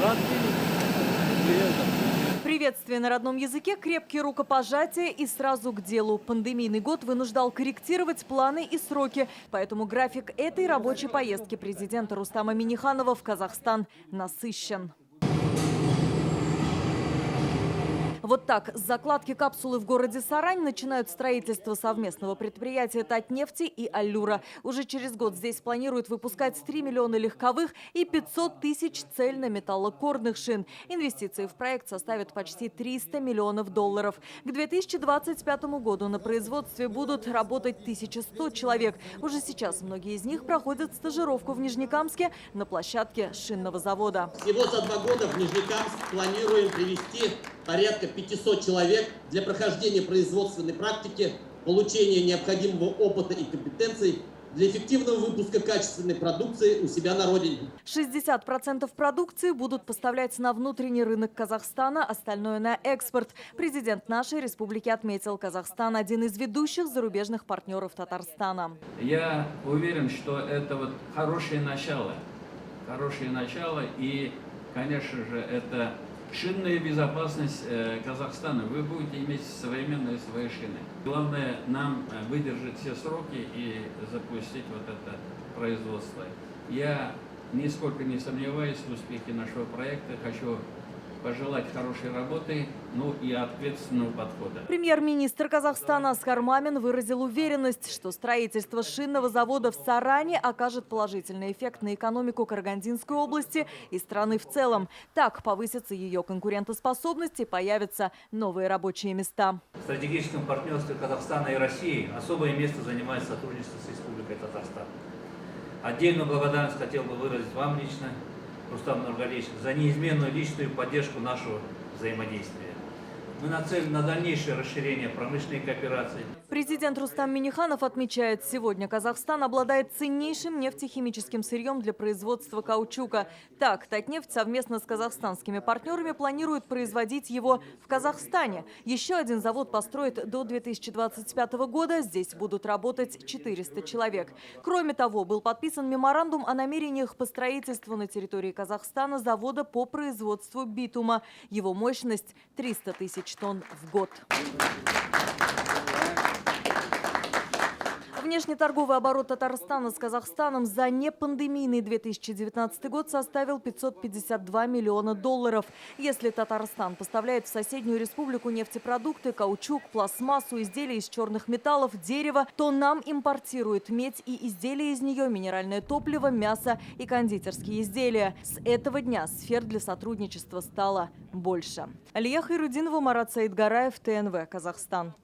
Рад видеть клиентов. Приветствие на родном языке, крепкие рукопожатия и сразу к делу. Пандемийный год вынуждал корректировать планы и сроки. Поэтому график этой рабочей поездки президента Рустама Минниханова в Казахстан насыщен. Вот так, с закладки капсулы в городе Сарань начинают строительство совместного предприятия Татнефти и Аллюра. Уже через год здесь планируют выпускать 3 миллиона легковых и 500 тысяч цельнометаллокорных шин. Инвестиции в проект составят почти 300 миллионов долларов. К 2025 году на производстве будут работать 1100 человек. Уже сейчас многие из них проходят стажировку в Нижнекамске на площадке шинного завода. Всего за 2 года в Нижнекамск планируем привести порядка 500 человек для прохождения производственной практики, получения необходимого опыта и компетенций для эффективного выпуска качественной продукции у себя на родине. 60% продукции будут поставлять на внутренний рынок Казахстана, остальное на экспорт. Президент нашей республики отметил, Казахстан – один из ведущих зарубежных партнеров Татарстана. Я уверен, что это вот хорошее начало и, конечно же, это шинная безопасность Казахстана. Вы будете иметь современные свои шины. Главное нам выдержать все сроки и запустить вот это производство. Я нисколько не сомневаюсь в успехе нашего проекта. Хочу пожелать хорошей работы, и ответственного подхода. Премьер-министр Казахстана Аскар Мамин выразил уверенность, что строительство шинного завода в Саране окажет положительный эффект на экономику Карагандинской области и страны в целом. Так повысится ее конкурентоспособность и появятся новые рабочие места. В стратегическом партнерстве Казахстана и России особое место занимает сотрудничество с Республикой Татарстан. Отдельную благодарность хотел бы выразить вам лично, Рустам Нургалиевич, за неизменную личную поддержку нашего взаимодействия. Мы нацелены на дальнейшее расширение промышленной кооперации. Президент Рустам Минниханов отмечает, сегодня Казахстан обладает ценнейшим нефтехимическим сырьем для производства каучука. Так, Татнефть совместно с казахстанскими партнерами планирует производить его в Казахстане. Еще один завод построят до 2025 года. Здесь будут работать 400 человек. Кроме того, был подписан меморандум о намерениях по строительству на территории Казахстана завода по производству битума. Его мощность – 300 тысяч тонн в год. Внешнеторговый оборот Татарстана с Казахстаном за непандемийный 2019 год составил 552 миллиона долларов. Если Татарстан поставляет в соседнюю республику нефтепродукты, каучук, пластмассу, изделия из черных металлов, дерево, то нам импортируют медь и изделия из нее, минеральное топливо, мясо и кондитерские изделия. С этого дня сфер для сотрудничества стало больше. Алия Хайрудинова, Марат Саидгараев, ТНВ, Казахстан.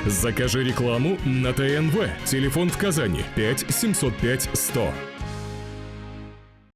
Закажи рекламу на ТНВ. Телефон в Казани 5 705 100.